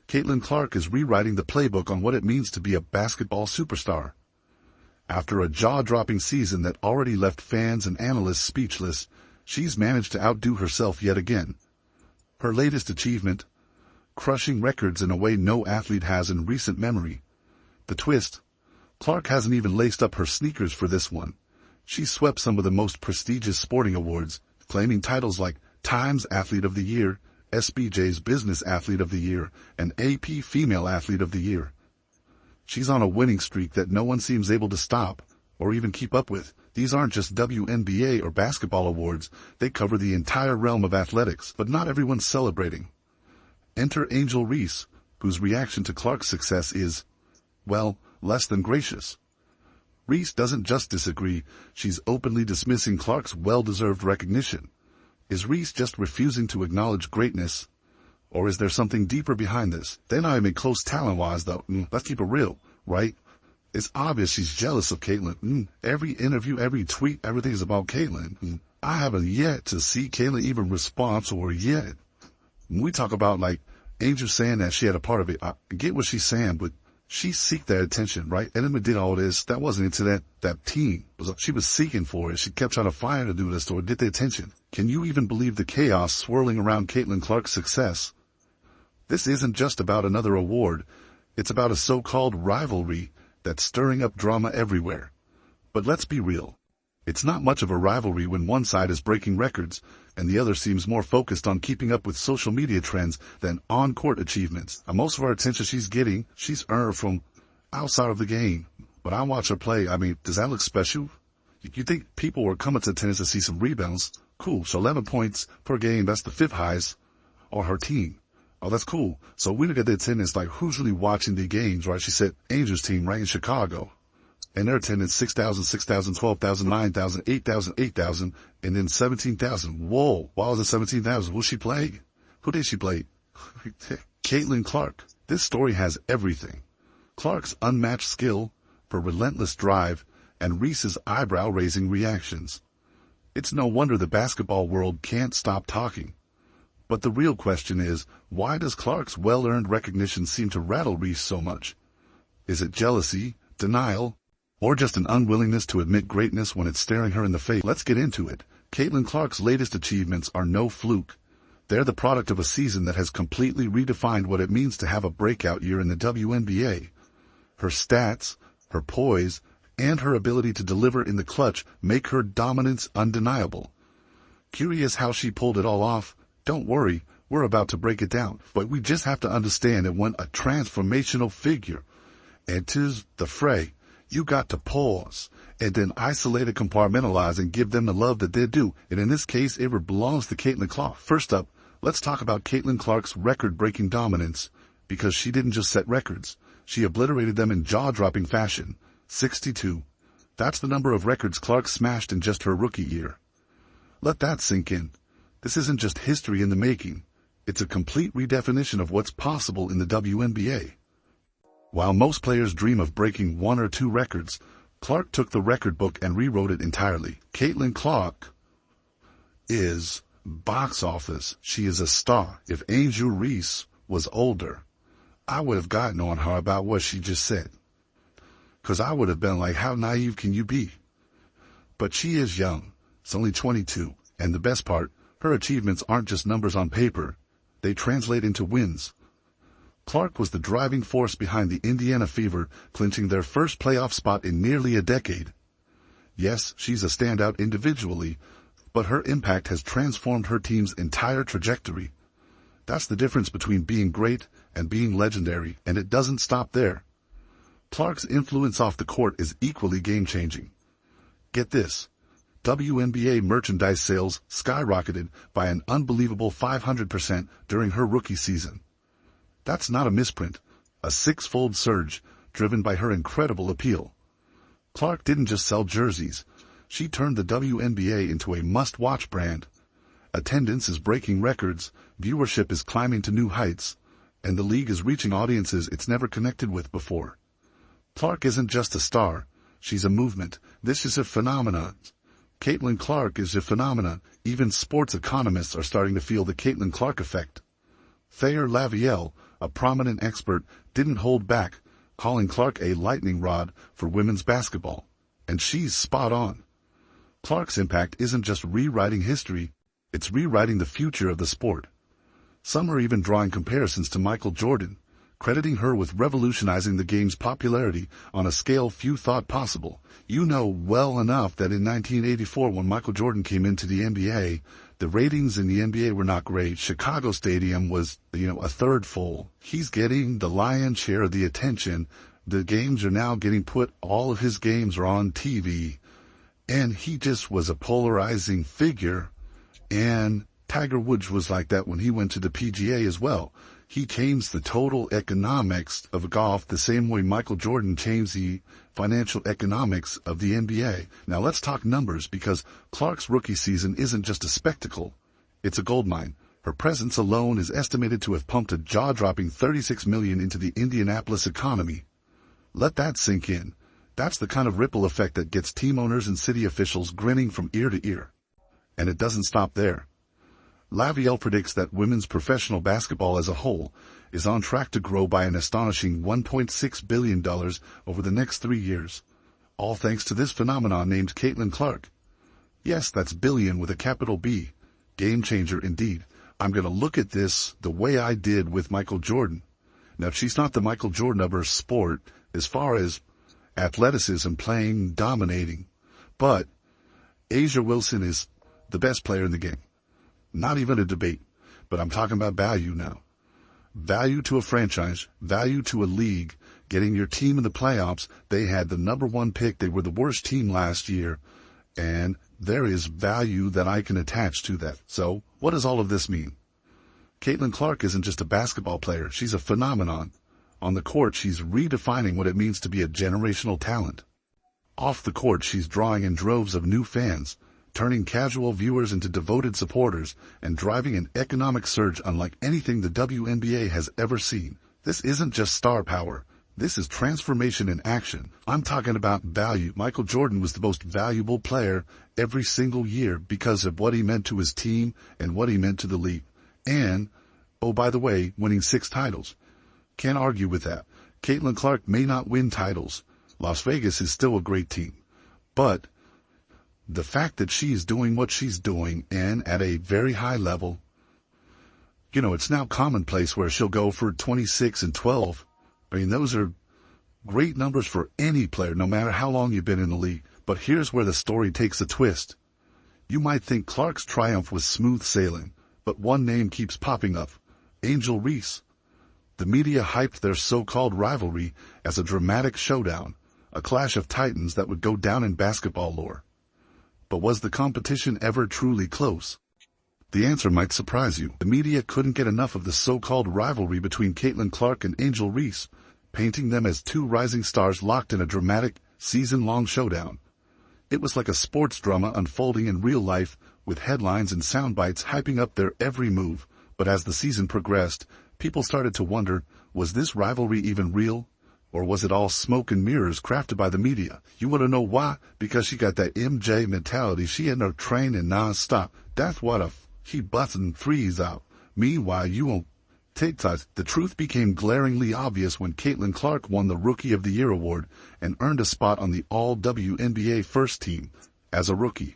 Caitlin Clark is rewriting the playbook on what it means to be a basketball superstar. After a jaw-dropping season that already left fans and analysts speechless, she's managed to outdo herself yet again. Her latest achievement? Crushing records in a way no athlete has in recent memory. The twist? Clark hasn't even laced up her sneakers for this one. She swept some of the most prestigious sporting awards, claiming titles like Times Athlete of the Year, SBJ's Business Athlete of the Year, and AP Female Athlete of the Year. She's on a winning streak that no one seems able to stop, or even keep up with. These aren't just WNBA or basketball awards, they cover the entire realm of athletics, but not everyone's celebrating. Enter Angel Reese, whose reaction to Clark's success is, well, less than gracious. Reese doesn't just disagree, she's openly dismissing Clark's well-deserved recognition. Is Reese just refusing to acknowledge greatness? Or is there something deeper behind this? They're not even close talent-wise, though. Let's keep it real, right? It's obvious she's jealous of Caitlin. Every interview, every tweet, everything is about Caitlin. I haven't yet to see Caitlin even respond to her yet. When we talk about, Angel saying that she had a part of it, I get what she's saying, but she seeked that attention, right? Enema did all this. That wasn't into that team. She was seeking for it. She kept trying to find her to do this to get the attention. Can you even believe the chaos swirling around Caitlin Clark's success? This isn't just about another award. It's about a so-called rivalry that's stirring up drama everywhere. But let's be real. It's not much of a rivalry when one side is breaking records and the other seems more focused on keeping up with social media trends than on-court achievements. And most of our attention she's earned from outside of the game. When I watch her play, does that look special? You think people were coming to tennis to see some rebounds? Cool. So 11 points per game, that's the 5th highest. Or her team. Oh, that's cool. So we look at the attendance, who's really watching the games, right? She said Angels team right in Chicago. And their attendance 6,000, 6,000, 12,000, 9,000, 8,000, 8,000, and then 17,000. Whoa. Why was it 17,000? Who's she playing? Who did she play? Caitlin Clark. This story has everything. Clark's unmatched skill, her relentless drive, and Reese's eyebrow-raising reactions. It's no wonder the basketball world can't stop talking. But the real question is, why does Clark's well-earned recognition seem to rattle Reese so much? Is it jealousy, denial, or just an unwillingness to admit greatness when it's staring her in the face? Let's get into it. Caitlin Clark's latest achievements are no fluke. They're the product of a season that has completely redefined what it means to have a breakout year in the WNBA. Her stats, her poise, and her ability to deliver in the clutch make her dominance undeniable. Curious how she pulled it all off? Don't worry, we're about to break it down. But we just have to understand that when a transformational figure enters the fray, you got to pause and then isolate and compartmentalize and give them the love that they're due. And in this case, it belongs to Caitlin Clark. First up, let's talk about Caitlin Clark's record-breaking dominance, because she didn't just set records. She obliterated them in jaw-dropping fashion. 62. That's the number of records Clark smashed in just her rookie year. Let that sink in. This isn't just history in the making. It's a complete redefinition of what's possible in the WNBA. While most players dream of breaking 1 or 2 records, Clark took the record book and rewrote it entirely. Caitlin Clark is box office. She is a star. If Angel Reese was older, I would have gotten on her about what she just said. 'Cause I would have been like, how naive can you be? But she is young. It's only 22. And the best part, her achievements aren't just numbers on paper. They translate into wins. Clark was the driving force behind the Indiana Fever, clinching their first playoff spot in nearly a decade. Yes, she's a standout individually, but her impact has transformed her team's entire trajectory. That's the difference between being great and being legendary, and it doesn't stop there. Clark's influence off the court is equally game-changing. Get this. WNBA merchandise sales skyrocketed by an unbelievable 500% during her rookie season. That's not a misprint, a 6-fold surge driven by her incredible appeal. Clark didn't just sell jerseys. She turned the WNBA into a must-watch brand. Attendance is breaking records, viewership is climbing to new heights, and the league is reaching audiences it's never connected with before. Clark isn't just a star, she's a movement. This is a phenomenon. Caitlin Clark is a phenomenon. Even sports economists are starting to feel the Caitlin Clark effect. Thayer Lavielle, a prominent expert, didn't hold back, calling Clark a lightning rod for women's basketball. And she's spot on. Clark's impact isn't just rewriting history, it's rewriting the future of the sport. Some are even drawing comparisons to Michael Jordan, crediting her with revolutionizing the game's popularity on a scale few thought possible. You know well enough that in 1984, when Michael Jordan came into the NBA, the ratings in the NBA were not great. Chicago Stadium was, a third full. He's getting the lion's share of the attention. The games are now getting put, all of his games are on TV. And he just was a polarizing figure. And Tiger Woods was like that when he went to the PGA as well. He changed the total economics of golf the same way Michael Jordan changed the financial economics of the NBA. Now let's talk numbers, because Clark's rookie season isn't just a spectacle. It's a goldmine. Her presence alone is estimated to have pumped a jaw-dropping $36 million into the Indianapolis economy. Let that sink in. That's the kind of ripple effect that gets team owners and city officials grinning from ear to ear. And it doesn't stop there. Lavielle predicts that women's professional basketball as a whole is on track to grow by an astonishing $1.6 billion over the next 3 years, all thanks to this phenomenon named Caitlin Clark. Yes, that's billion with a capital B. Game changer indeed. I'm going to look at this the way I did with Michael Jordan. Now, she's not the Michael Jordan of her sport as far as athleticism, playing, dominating, but A'ja Wilson is the best player in the game. Not even a debate, but I'm talking about value now. Value to a franchise, value to a league, getting your team in the playoffs. They had the number 1 pick. They were the worst team last year, and there is value that I can attach to that. So what does all of this mean? Caitlin Clark isn't just a basketball player. She's a phenomenon. On the court, she's redefining what it means to be a generational talent. Off the court, she's drawing in droves of new fans, turning casual viewers into devoted supporters, and driving an economic surge unlike anything the WNBA has ever seen. This isn't just star power. This is transformation in action. I'm talking about value. Michael Jordan was the most valuable player every single year because of what he meant to his team and what he meant to the league. And, oh, by the way, winning 6 titles. Can't argue with that. Caitlin Clark may not win titles. Las Vegas is still a great team. But the fact that she's doing what she's doing, and at a very high level, it's now commonplace where she'll go for 26 and 12. I mean, those are great numbers for any player, no matter how long you've been in the league. But here's where the story takes a twist. You might think Clark's triumph was smooth sailing, but one name keeps popping up: Angel Reese. The media hyped their so-called rivalry as a dramatic showdown, a clash of titans that would go down in basketball lore. But was the competition ever truly close? The answer might surprise you. The media couldn't get enough of the so-called rivalry between Caitlin Clark and Angel Reese, painting them as 2 rising stars locked in a dramatic, season-long showdown. It was like a sports drama unfolding in real life, with headlines and sound bites hyping up their every move. But as the season progressed, people started to wonder, was this rivalry even real? Or was it all smoke and mirrors crafted by the media? You want to know why? Because she got that MJ mentality. She had no training non-stop. That's what she busting threes out. Meanwhile, you won't take touch. The truth became glaringly obvious when Caitlin Clark won the Rookie of the Year award and earned a spot on the All-WNBA first team as a rookie.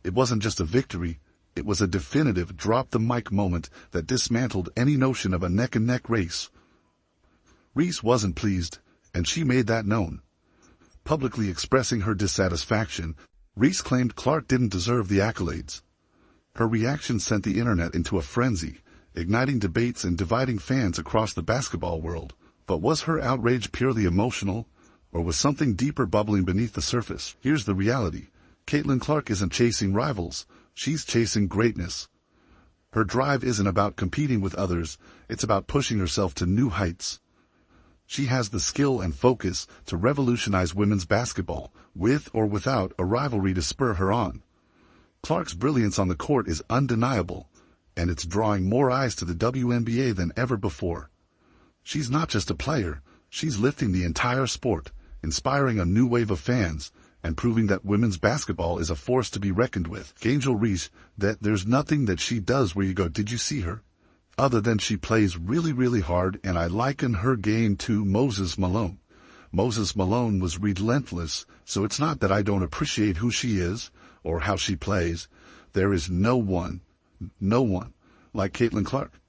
It wasn't just a victory. It was a definitive drop-the-mic moment that dismantled any notion of a neck-and-neck race. Reese wasn't pleased, and she made that known. Publicly expressing her dissatisfaction, Reese claimed Clark didn't deserve the accolades. Her reaction sent the internet into a frenzy, igniting debates and dividing fans across the basketball world. But was her outrage purely emotional, or was something deeper bubbling beneath the surface? Here's the reality. Caitlin Clark isn't chasing rivals. She's chasing greatness. Her drive isn't about competing with others. It's about pushing herself to new heights. She has the skill and focus to revolutionize women's basketball, with or without a rivalry to spur her on. Clark's brilliance on the court is undeniable, and it's drawing more eyes to the WNBA than ever before. She's not just a player, she's lifting the entire sport, inspiring a new wave of fans, and proving that women's basketball is a force to be reckoned with. Angel Reese, that there's nothing that she does where you go, did you see her? other than she plays really, really hard, and I liken her game to Moses Malone. Moses Malone was relentless, so it's not that I don't appreciate who she is or how she plays. There is no one like Caitlin Clark.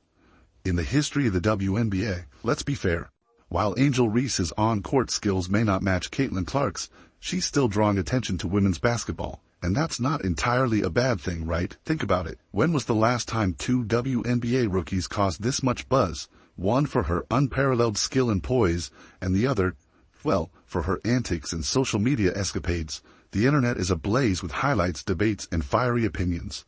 In the history of the WNBA, let's be fair, while Angel Reese's on-court skills may not match Caitlin Clark's, she's still drawing attention to women's basketball. And that's not entirely a bad thing, right? Think about it. When was the last time two WNBA rookies caused this much buzz? One for her unparalleled skill and poise, and the other, well, for her antics and social media escapades. The internet is ablaze with highlights, debates, and fiery opinions.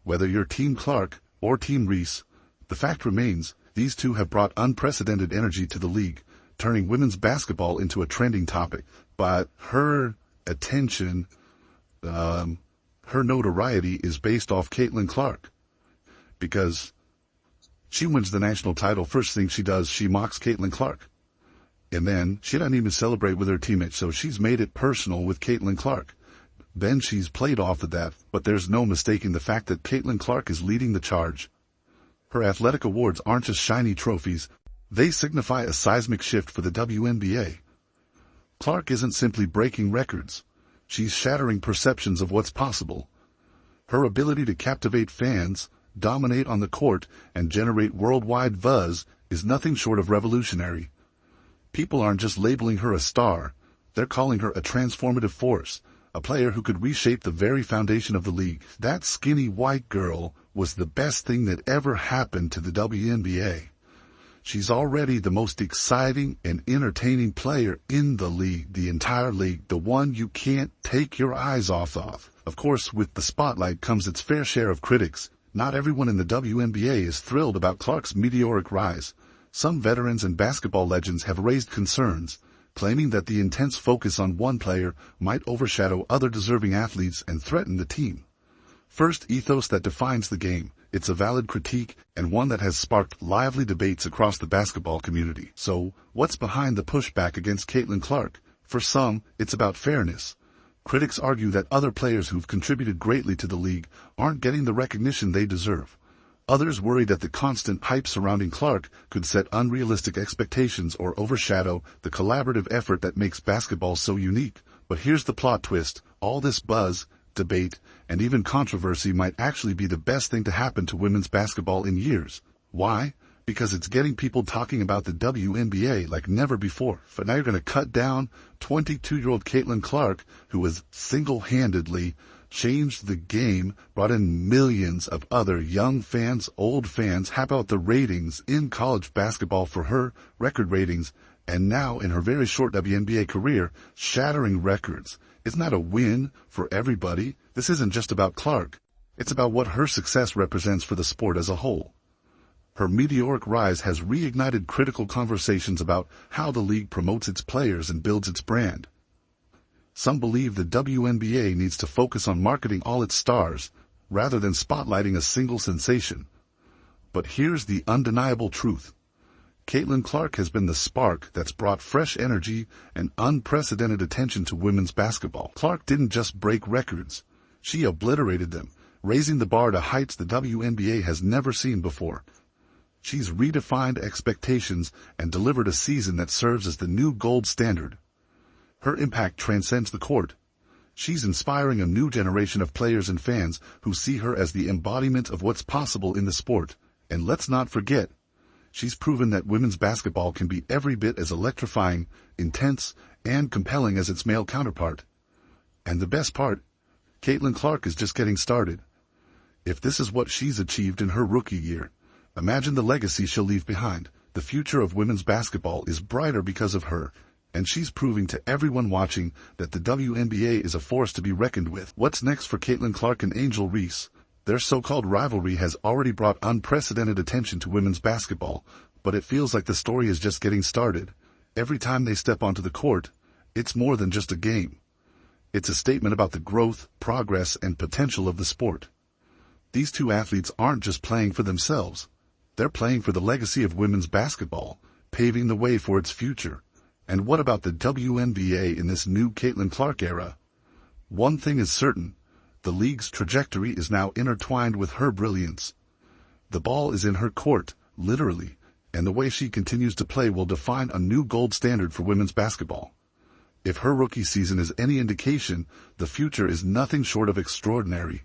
Whether you're Team Clark or Team Reese, the fact remains, these two have brought unprecedented energy to the league, turning women's basketball into a trending topic. But her attention, her notoriety is based off Caitlin Clark. Because she wins the national title, first thing she does, she mocks Caitlin Clark. And then she doesn't even celebrate with her teammates, so she's made it personal with Caitlin Clark. Then she's played off of that, but there's no mistaking the fact that Caitlin Clark is leading the charge. Her athletic awards aren't just shiny trophies, they signify a seismic shift for the WNBA. Clark isn't simply breaking records, she's shattering perceptions of what's possible. Her ability to captivate fans, dominate on the court, and generate worldwide buzz is nothing short of revolutionary. People aren't just labeling her a star, they're calling her a transformative force, a player who could reshape the very foundation of the league. That skinny white girl was the best thing that ever happened to the WNBA. She's already the most exciting and entertaining player in the league, the entire league, the one you can't take your eyes off of. Of course, with the spotlight comes its fair share of critics. Not everyone in the WNBA is thrilled about Clark's meteoric rise. Some veterans and basketball legends have raised concerns, claiming that the intense focus on one player might overshadow other deserving athletes and threaten the team. First, ethos that defines the game. It's a valid critique and one that has sparked lively debates across the basketball community. So, what's behind the pushback against Caitlin Clark? For some, it's about fairness. Critics argue that other players who've contributed greatly to the league aren't getting the recognition they deserve. Others worry that the constant hype surrounding Clark could set unrealistic expectations or overshadow the collaborative effort that makes basketball so unique. But here's the plot twist. All this buzz, debate, and even controversy might actually be the best thing to happen to women's basketball in years. Why? Because it's getting people talking about the WNBA like never before. But now you're going to cut down 22-year-old Caitlin Clark, who was single-handedly changed the game, brought in millions of other young fans, old fans. How about the ratings in college basketball for her, record ratings, and now in her very short WNBA career, shattering records. Isn't that a win for everybody? This isn't just about Clark. It's about what her success represents for the sport as a whole. Her meteoric rise has reignited critical conversations about how the league promotes its players and builds its brand. Some believe the WNBA needs to focus on marketing all its stars, rather than spotlighting a single sensation. But here's the undeniable truth. Caitlin Clark has been the spark that's brought fresh energy and unprecedented attention to women's basketball. Clark didn't just break records, she obliterated them, raising the bar to heights the WNBA has never seen before. She's redefined expectations and delivered a season that serves as the new gold standard. Her impact transcends the court. She's inspiring a new generation of players and fans who see her as the embodiment of what's possible in the sport. And let's not forget, she's proven that women's basketball can be every bit as electrifying, intense, and compelling as its male counterpart. And the best part, Caitlin Clark is just getting started. If this is what she's achieved in her rookie year, imagine the legacy she'll leave behind. The future of women's basketball is brighter because of her. And she's proving to everyone watching that the WNBA is a force to be reckoned with. What's next for Caitlin Clark and Angel Reese? Their so-called rivalry has already brought unprecedented attention to women's basketball, but it feels like the story is just getting started. Every time they step onto the court, it's more than just a game. It's a statement about the growth, progress, and potential of the sport. These two athletes aren't just playing for themselves. They're playing for the legacy of women's basketball, paving the way for its future. And what about the WNBA in this new Caitlin Clark era? One thing is certain, the league's trajectory is now intertwined with her brilliance. The ball is in her court, literally, and the way she continues to play will define a new gold standard for women's basketball. If her rookie season is any indication, the future is nothing short of extraordinary.